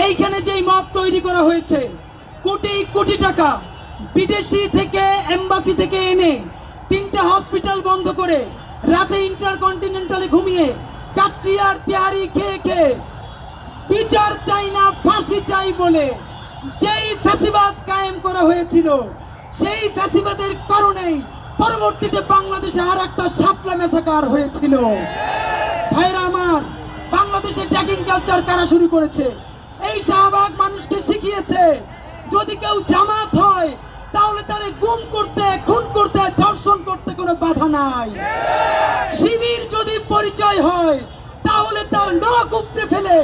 এইখানে যেই মব তৈরি করা হয়েছে, কোটি কোটি টাকা বিদেশি থেকে এম্বাসি থেকে এনে 3টা হসপিটাল বন্ধ করে রাতে ইন্টারকন্টিনেন্টালে ঘুমিয়ে কাচ্চি আর তেহারি খেয়ে খেয়ে বিচার চাই না ফাঁসি চাই বলে যেই ফ্যাসিবাদ কায়েম করা হয়েছিল, সেই ফ্যাসিবাদের কারণেই পরবর্তীতে বাংলাদেশে আর একটা শাপলা ম্যাসাকার হয়েছিল। ভাইরা আমার, বাংলাদেশে ট্যাগিং কালচার কারা শুরু করেছে? এই শাহবাগ মানুষকে শিখিয়েছে যদি কেউ জামাত হয় তাহলে তারে গুম করতে, খুন করতে, ধর্ষণ করতে কোনো বাধা নাই। শিবির যদি পরিচয় হয় তাহলে তার নখ উপড়ে ফেলে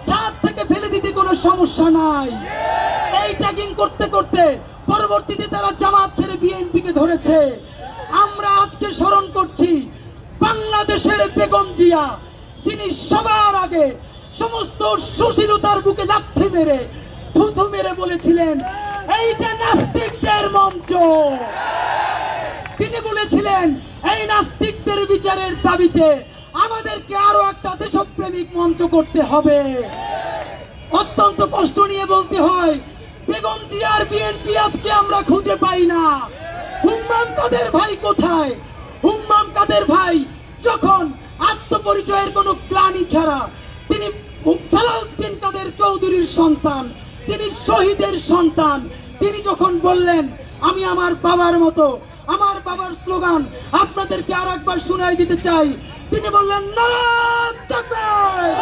ছাদ থেকে ফেলে দিতে কোনো সমস্যা নাই। এই ট্যাগিং করতে করতে পরবর্তীতে তারা জামাত ছেড়ে বিএনপিকে ধরেছে। আমরা আজকে স্মরণ করছি বাংলাদেশের বেগম জিয়া, যিনি সবার আগে সমস্ত সুশীলতার বুকে লাথি মেরে থুথু মেরে বলেছিলেন এইটা নাস্তিকদের মঞ্চ। তিনি বলেছিলেন এই নাস্তিকদের বিচারের দাবিতে আমাদেরকে আরো একটা দেশপ্রেমিক মঞ্চ করতে হবে। অত্যন্ত কষ্ট নিয়ে বলতে হয়, বেগম জিয়ার বিএনপি আজকে আমরা খুঁজে পাই না। হুম্মাম কাদের ভাই কোথায়? হুম্মাম কাদের ভাই যখন আত্মপরিচয়ের কোনো গ্লানি ছাড়া, তিনি সালাউদ্দিন কাদের চৌধুরীর সন্তান, তিনি শহীদের সন্তান, তিনি যখন বললেন আমি আমার বাবার মতো, আমার বাবার স্লোগান আপনাদেরকে আর একবার শুনাই দিতে চাই, তিনি বললেন নারায়ে তাকবীর,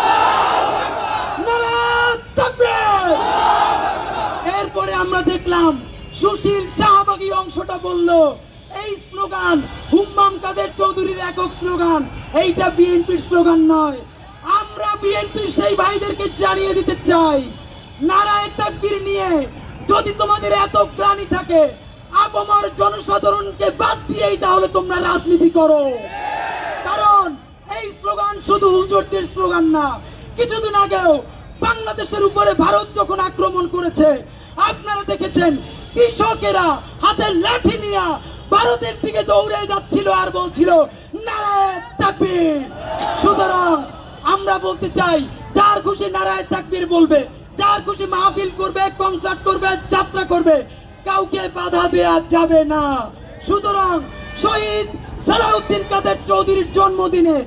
নারায়ে তাকবীর। এরপরে আমরা দেখলাম সুশীল শাহবাগী অংশটা বলল এই স্লোগান হুম্মাম কাদের চৌধুরীর একক স্লোগান, এইটা বিএনপির স্লোগান নয়। আমরা বিএনপির সেই ভাইদেরকে জানিয়ে দিতে চাই, নারায়ে তাকবীর নিয়ে যদি তোমাদের এত গ্লানি থাকে, আপামর জনসাধারণকে বাদ দিয়েই তাহলে তোমরা রাজনীতি করো। কারণ এই স্লোগান শুধু হুজুরদের স্লোগান না। কিছুদিন আগেও বাংলাদেশের উপরে ভারত যখন আক্রমণ করেছে, আপনারা দেখেছেন কৃষকেরা হাতে লাঠি নিয়ে ভারতের দিকে দৌড়ে যাচ্ছিল আর বলছিল নারায়ে তাকবীর। সুতরাং আমরা বলতে চাই, যার খুশি নারায়ে তাকবীর বলবে, যার খুশি মাহফিল করবে, কনসার্ট করবে, যাত্রা করবে, কাউকে বাধা দেয়া যাবে না। সুতরাং শহীদ সালাউদ্দিন কাদের চৌধুরীর জন্মদিনে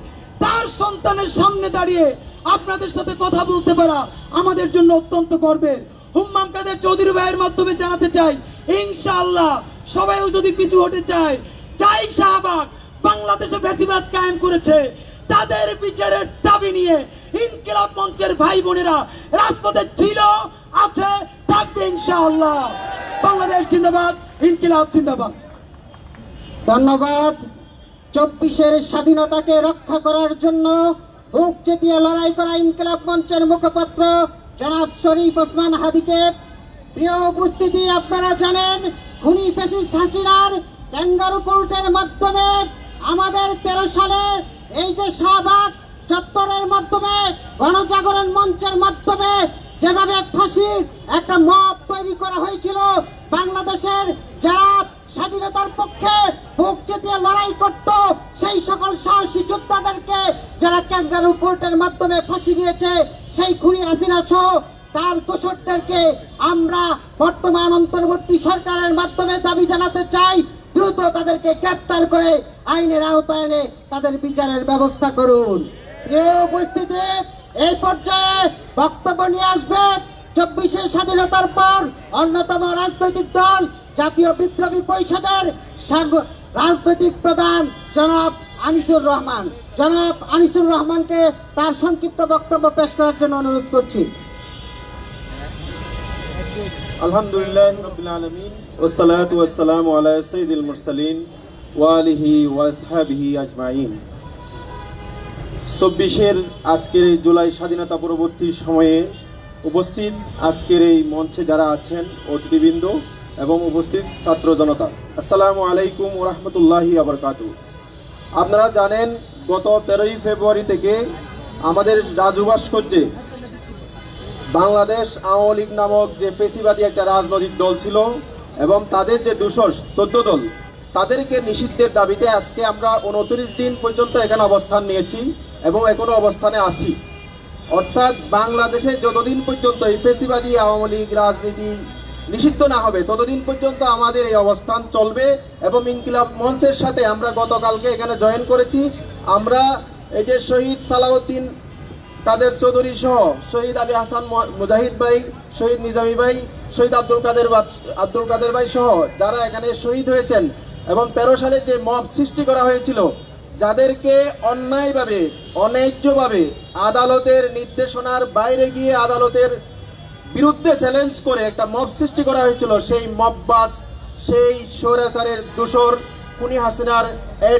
তার সন্তানের সামনে দাঁড়িয়ে আপনাদের সাথে কথা বলতে পারা আমাদের জন্য অত্যন্ত গর্বের। হুম্মাম কাদের চৌধুরী ভাইয়ের মাধ্যমে জানাতে চাই, ইনশাআল্লাহ সবাইও যদি পিছু হতে চায়, যাই শাহবাগ বাংলাদেশে ফ্যাসিবাদ কায়েম করেছে তাদের বিচারের দাবি নিয়ে ইনকিলাব মঞ্চের ভাই বোনেরা রাজপথে ছিল, আছে, থাকবে ইনশাআল্লাহ। বাংলাদেশ জিন্দাবাদ, ইনকিলাব জিন্দাবাদ। ধন্যবাদ। 24-এর স্বাধীনতাকে রক্ষা করার জন্য বুক চেতিয়ে লড়াই করা ইনকিলাব মঞ্চের মুখপাত্র জনাব শরীফ ওসমান হাদিকে। প্রিয় উপস্থিতি, আপনারা জানেন খুনি ফ্যাসিস্ট হাসিনার ক্যাঙ্গারু কোর্টের মাধ্যমে আমাদের 13 সালে এই যে শাহবাগ চত্বরের মাধ্যমে গণজাগরণ মঞ্চের মাধ্যমে যেভাবে ফাঁসির একটা মব তৈরি করা হয়েছিল, বাংলাদেশের যারা স্বাধীনতার পক্ষে বুক চেতিয়ে লড়াই করত সেই সকল সাহসী যোদ্ধাদেরকে যারা ক্যাঙ্গারু কোর্টের মাধ্যমে ফাঁসি দিয়েছে, সেই খুনি হাসিনা সহ তার দোষরদেরকে আমরা বর্তমান অন্তর্বর্তী সরকারের মাধ্যমে দাবি জানাতে চাই, দ্রুত তাদেরকে গ্রেপ্তার করে আইনের আওতায় এনে তাদের বিচারের ব্যবস্থা করুন। প্রিয় উপস্থিতি, এই পর্যায়ে বক্তব্য নিয়ে আসবে 24-এর স্বাধীনতার পর অন্যতম রাজনৈতিক দল জাতীয় বিপ্লবী পরিষদের রাজনৈতিক প্রধান জনাব আনিসুর রহমান। জনাব আনিসুর রহমানকে তার সংক্ষিপ্ত বক্তব্য পেশ করার জন্য অনুরোধ করছি। আলহামদুলিল্লাহ রাব্বিল আলামিন ওয়াসসালাতু ওয়াসসালামু আলা সাইয়্যিদিল মুরসালিন ওয়া আলিহি ওয়া আসহাবিহি আজমাইন। 24-এর আজকের এই জুলাই স্বাধীনতা পরবর্তী সময়ে উপস্থিত আজকের এই মঞ্চে যারা আছেন অতিথিবৃন্দ এবং উপস্থিত ছাত্র জনতা, আসসালামু আলাইকুম ওয়া রাহমাতুল্লাহি ওয়া বারাকাতুহু। আপনারা জানেন গত 13ই ফেব্রুয়ারি থেকে আমাদের রাজু ভাস্কর্যে বাংলাদেশ আওয়ামী লীগ নামক যে ফেসিবাদী একটা রাজনৈতিক দল ছিল এবং তাদের যে 214 দল, তাদেরকে নিষিদ্ধের দাবিতে আজকে আমরা 29 দিন পর্যন্ত এখানে অবস্থান নিয়েছি এবং এখনো অবস্থানে আছি। অর্থাৎ বাংলাদেশে যতদিন পর্যন্ত এই ফেসিবাদী আওয়ামী লীগ রাজনীতি নিষিদ্ধ না হবে ততদিন পর্যন্ত আমাদের এই অবস্থান চলবে। এবং ইনকিলাব মঞ্চের সাথে আমরা গতকালকে এখানে জয়েন করেছি। আমরা এই যে শহীদ সালাউদ্দিন কাদের চৌধুরী সহ শহীদ আলী হাসান মুজাহিদ ভাই, শহীদ নিজামী ভাই, শহীদ আব্দুল কাদের ভাই সহ যারা এখানে শহীদ হয়েছেন এবং 13 সালে যে মব সৃষ্টি করা হয়েছিল, যাদেরকে অন্যায়ভাবে অন্যায্যভাবে আদালতের নির্দেশনার বাইরে গিয়ে আদালতের বিরুদ্ধে চ্যালেঞ্জ করে একটা মব সৃষ্টি করা হয়েছিল, সেই মববাস, সেই স্বৈরাচারের দোসর খুনি হাসিনার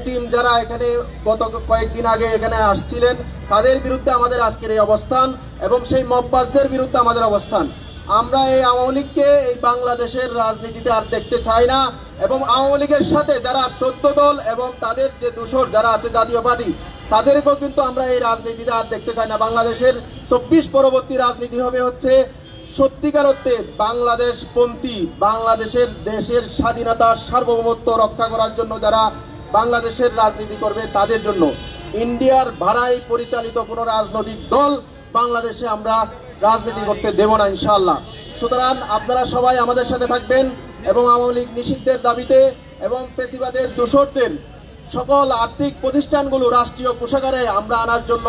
টিম যারা এখানে গত কয়েকদিন আগে এখানে আসছিলেন, তাদের বিরুদ্ধে আমাদের আজকের এই অবস্থান এবং সেই মববাসদের বিরুদ্ধে আমাদের অবস্থান। আমরা এই আওয়ামী লীগকে এই বাংলাদেশের রাজনীতিতে আর দেখতে চাই না এবং আওয়ামী লীগের সাথে যারা 14 দল এবং তাদের যে দোসর যারা আছে জাতীয় পার্টি, তাদেরকেও কিন্তু আমরা এই রাজনীতিতে আর দেখতে চাই না। বাংলাদেশের 24 পরবর্তী রাজনীতি হবে হচ্ছে সত্যিকার অর্থে বাংলাদেশপন্থী, বাংলাদেশের দেশের স্বাধীনতা সার্বভৌমত্ব রক্ষা করার জন্য যারা বাংলাদেশের রাজনীতি করবে তাদের জন্য। ইন্ডিয়ার ভাড়ায় পরিচালিত কোনো রাজনৈতিক দল বাংলাদেশে আমরা রাজনীতি করতে দেব না ইনশাআল্লাহ। সুতরাং আপনারা সবাই আমাদের সাথে থাকবেন এবং আওয়ামী লীগ নিষিদ্ধের দাবিতে এবং ফেসিবাদের দোসরদের সকল আর্থিক প্রতিষ্ঠানগুলো রাষ্ট্রীয় কোষাগারে আমরা আনার জন্য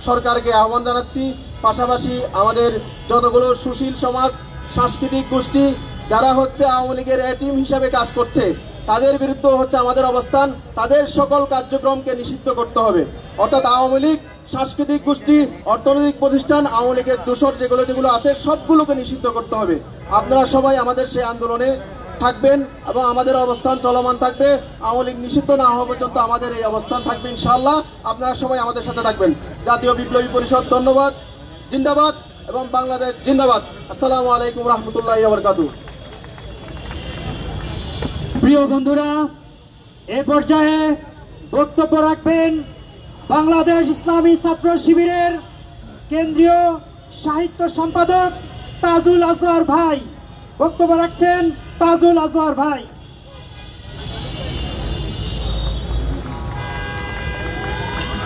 সরকারকে আহ্বান জানাচ্ছি। পাশাপাশি আমাদের যতগুলো সুশীল সমাজ, সাংস্কৃতিক গোষ্ঠী যারা হচ্ছে আওয়ামী লীগের এটিম হিসাবে কাজ করছে, তাদের বিরুদ্ধে হচ্ছে আমাদের অবস্থান। তাদের সকল কার্যক্রমকে নিষিদ্ধ করতে হবে। অর্থাৎ আওয়ামী লীগ, সাংস্কৃতিক গোষ্ঠী, অর্থনৈতিক প্রতিষ্ঠান, আওয়ামী লীগের দোসর যেগুলো আছে সবগুলোকে নিষিদ্ধ করতে হবে। আপনারা সবাই আমাদের সেই আন্দোলনে থাকবেন এবং আমাদের অবস্থান চলমান থাকবে। আওয়ামী লীগ নিষিদ্ধ না হওয়া পর্যন্ত আমাদের এই অবস্থান থাকবে ইনশাআল্লাহ। আপনারা সবাই আমাদের সাথে থাকবেন। জাতীয় বিপ্লবী পরিষদ ধন্যবাদ, জিন্দাবাদ এবং বাংলাদেশ জিন্দাবাদ। আসসালামু আলাইকুম রহমতুল্লাহি ওয়া বারাকাতুহু। প্রিয় বন্ধুরা, এ পর্যায়ে বক্তব্য রাখবেন বাংলাদেশ ইসলামী ছাত্র শিবিরের কেন্দ্রীয় সাহিত্য সম্পাদক তাজুল আজহার ভাই। বক্তব্য রাখছেন তাজুল আজহার ভাই।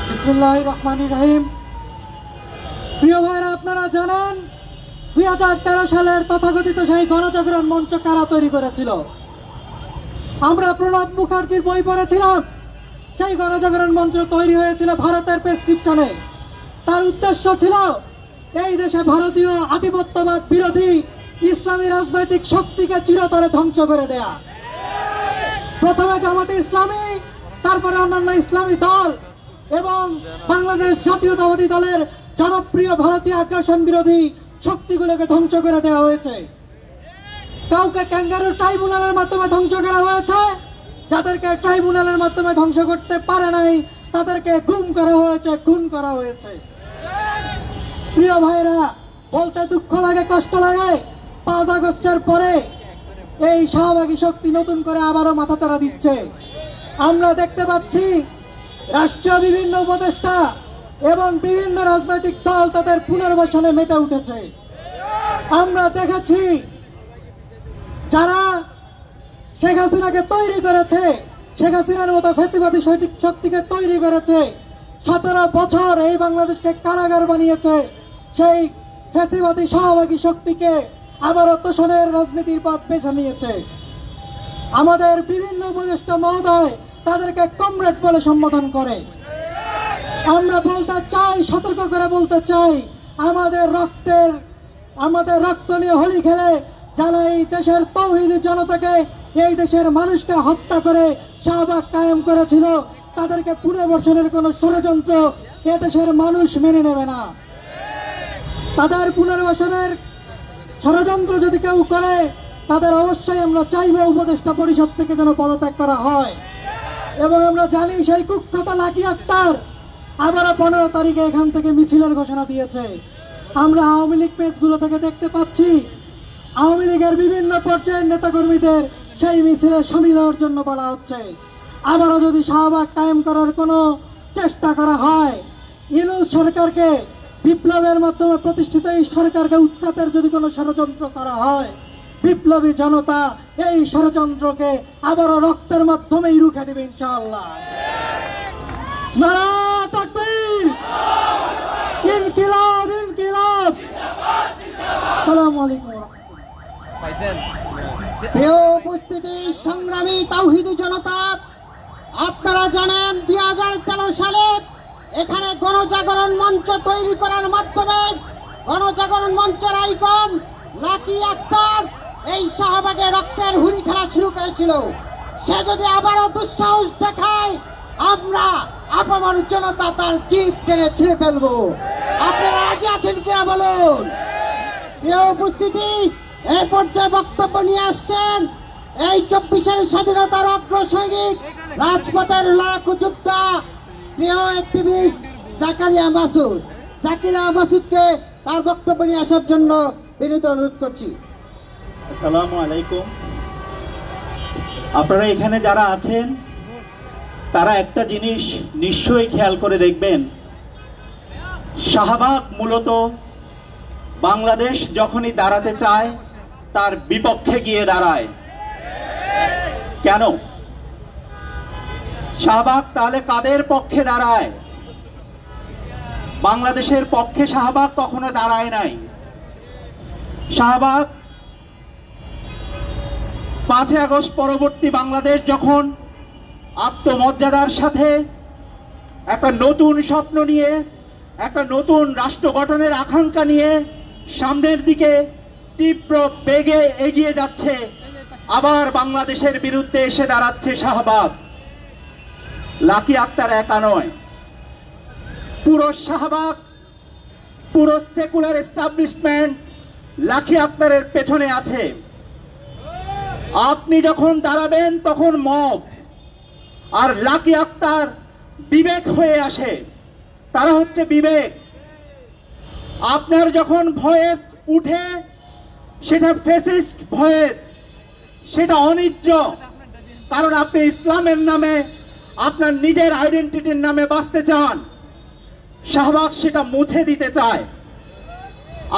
বিসমিল্লাহির রহমানির রহিম। প্রিয় ভাইরা, আপনারা জানেন 2013 সালের তথাকথিত সেই গণজাগরণ মঞ্চ কারা তৈরি করেছিল? আমরা প্রণব মুখার্জির বই পড়েছিলাম। সেই গণজাগরণ মঞ্চ তৈরি হয়েছিল ভারতের প্রেসক্রিপশনে। তার উদ্দেশ্য ছিল এই দেশে ভারতীয় আধিপত্যবাদ বিরোধী ইসলামী রাজনৈতিক শক্তিকে চিরতরে ধ্বংস করে দেয়া। প্রথমে জামাতে ইসলামী, তারপরে অন্যান্য ইসলামী দল এবং বাংলাদেশ জাতীয়তাবাদী দলের জনপ্রিয় ভারতীয় আগ্রাসন বিরোধী শক্তিগুলোকে ধ্বংস করে দেওয়া হয়েছে। কাউকে ক্যাঙ্গারু ট্রাইব্যুনালের মাধ্যমে ধ্বংস করা হয়েছে, যাদেরকে ট্রাইব্যুনালের মাধ্যমে ধ্বংস করতে পারে নাই তাদেরকে গুম করা হয়েছে, খুন করা হয়েছে। প্রিয় ভাইরা, বলতে দুঃখ লাগে, কষ্ট লাগে। 5 আগস্টের পরে এই শাহবাগী শক্তি নতুন করে আবারও মাথাচাড়া দিচ্ছে। আমরা দেখতে পাচ্ছি রাষ্ট্রীয় বিভিন্ন উপদেষ্টা এবং বিভিন্ন রাজনৈতিক দল তাদের পুনর্বাসনে মেতে উঠেছে। আমরা দেখেছি যারা শেখ হাসিনাকে তৈরি করেছে, শেখ হাসিনার মতো ফ্যাসিবাদী শক্তিকে তৈরি করেছে, 17 বছর এই বাংলাদেশকে কারাগার বানিয়েছে, সেই ফ্যাসিবাদী শাহবাগী শক্তিকে আবারও তোষণের রাজনীতির পথ বেছে নিয়েছে। আমাদের বিভিন্ন উপদেষ্টা মহোদয় তাদেরকে কমরেড বলে সম্বোধন করে। আমরা বলতে চাই, সতর্ক করে বলতে চাই, আমাদের রক্ত নিয়ে হোলি খেলে যারা এই দেশের তৌহিদি জনতাকে, এই দেশের মানুষকে হত্যা করে শাহবাগ কায়েম করেছিল, তাদেরকে পুনর্বাসনের কোনো ষড়যন্ত্র এ দেশের মানুষ মেনে নেবে না। তাদের পুনর্বাসনের ষড়যন্ত্র যদি কেউ করে, তাদের অবশ্যই আমরা চাইব উপদেষ্টা পরিষদ থেকে যেন পদত্যাগ করা হয়। এবং আমরা জানি সেই কুখ্যাত লাকি আক্তার আবারও 15 তারিখে এখান থেকে মিছিলের ঘোষণা দিয়েছে। আমরা আওয়ামী লীগ পেজগুলো থেকে দেখতে পাচ্ছি আওয়ামী লীগের বিভিন্ন পর্যায়ের নেতাকর্মীদের সেই মিছিলে সামিল হওয়ার জন্য বলা হচ্ছে। আবারও যদি শাহবাগ কায়েম করার কোনো চেষ্টা করা হয়, ইউনূস সরকারকে, বিপ্লবের মাধ্যমে প্রতিষ্ঠিত এই সরকারকে উৎখাতের যদি কোনো ষড়যন্ত্র করা হয়, বিপ্লবী জনতা এই ষড়যন্ত্রকে আবারও রক্তের মাধ্যমেই রুখে দেবে ইনশাআল্লাহ। নারা তাকবীর, ইনকিলাব। আসসালামু আলাইকুম। প্রিয় উপস্থিতি, সংগ্রামী তাওহীদি জনতা, আপনারা জানেন 2013 সালে এখানে গণজাগরণ মঞ্চ তৈরি করার মাধ্যমে গণজাগরণ মঞ্চের আইকন লাকি আক্তার এই শাহবাগে রক্তের হুড়ি খেলা শুরু করেছিল। সে যদি আবারও দুঃসাহস দেখায়, আমরা আপামর জনতা তার জিভ টেনে ছিঁড়ে ফেলবো। আপনারা রাজি আছেন কিনা বলুন? প্রিয় উপস্থিতি, এই পর্যায়ে বক্তব্য নিয়ে আসছেন এই 24-এর স্বাধীনতার অগ্রসৈনিক, রাজপথের লড়াকু যোদ্ধা, প্রিয় অ্যাক্টিভিস্ট জাকারিয়া মাসুদ। জাকিরা মাসুদকে তার বক্তব্য নিয়ে আসার জন্য বিনীত অনুরোধ করছি। আসসালামু আলাইকুম। আপনারা এখানে যারা আছেন তারা একটা জিনিস নিশ্চয়ই খেয়াল করে দেখবেন, শাহবাগ মূলত বাংলাদেশ যখনই দাঁড়াতে চায় তার বিপক্ষে গিয়ে দাঁড়ায়। কেন? শাহবাগ তাহলে কাদের পক্ষে দাঁড়ায়? বাংলাদেশের পক্ষে শাহবাগ কখনো দাঁড়ায় নাই। শাহবাগ 5 আগস্ট পরবর্তী বাংলাদেশ যখন আত্মমর্যাদার সাথে একটা নতুন স্বপ্ন নিয়ে, একটা নতুন রাষ্ট্র গঠনের আকাঙ্ক্ষা নিয়ে সামনের দিকে তীব্র বেগে এগিয়ে যাচ্ছে, আবার বাংলাদেশের বিরুদ্ধে এসে দাঁড়াচ্ছে শাহবাগ। লাকি আক্তার একা নয়, পুরো শাহবাগ, পুরো সেকুলার এস্টাবলিশমেন্ট লাকি আক্তারের পেছনে আছে। আপনি যখন দাঁড়াবেন তখন মব, আর লাকি আক্তার বিবেক হয়ে আসে। তারা হচ্ছে বিবেক। আপনার যখন ভয়েস উঠে সেটা ফেসিস্ট ভয়েস, সেটা অনিজ্য, কারণ আপনি ইসলামের নামে, আপনার নিজের আইডেন্টিটির নামে বাঁচতে চান। শাহবাগ সেটা মুছে দিতে চায়।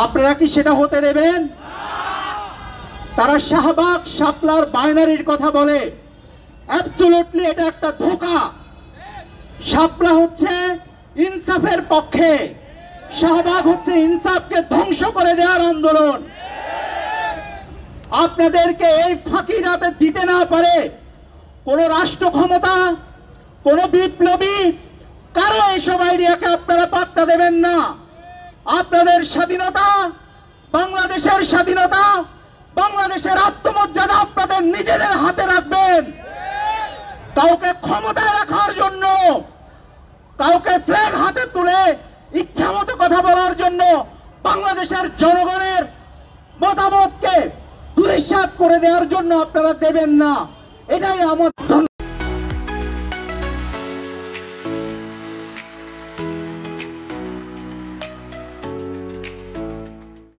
আপনারা কি সেটা হতে দেবেন? তারা শাহবাগ শাপলার বাইনারির কথা বলে, অ্যাবসলিউটলি এটা একটা ধোঁকা। শাপলা হচ্ছে ইনসাফের পক্ষে, শাহবাগ হচ্ছে ইনসাফকে ধ্বংস করে দেওয়ার আন্দোলন। আপনাদেরকে এই ফাঁকি যাতে দিতে না পারে কোন রাষ্ট্র ক্ষমতা, কোন বিপ্লবী, কারো এইসব আইডিয়াকে আপনারা পাত্তা দেবেন না। আপনাদের স্বাধীনতা, বাংলাদেশের স্বাধীনতা, বাংলাদেশের আত্মমর্যাদা আপনাদের নিজেদের হাতে রাখবেন। কাউকে ক্ষমতায় রাখার জন্য, কাউকে ফ্ল্যাগ হাতে তুলে ইচ্ছা মতো কথা বলার জন্য বাংলাদেশের জনগণের মতামতকে ধূলিসাৎ করে দেওয়ার জন্য আপনারা দেবেন না। এটাই আমার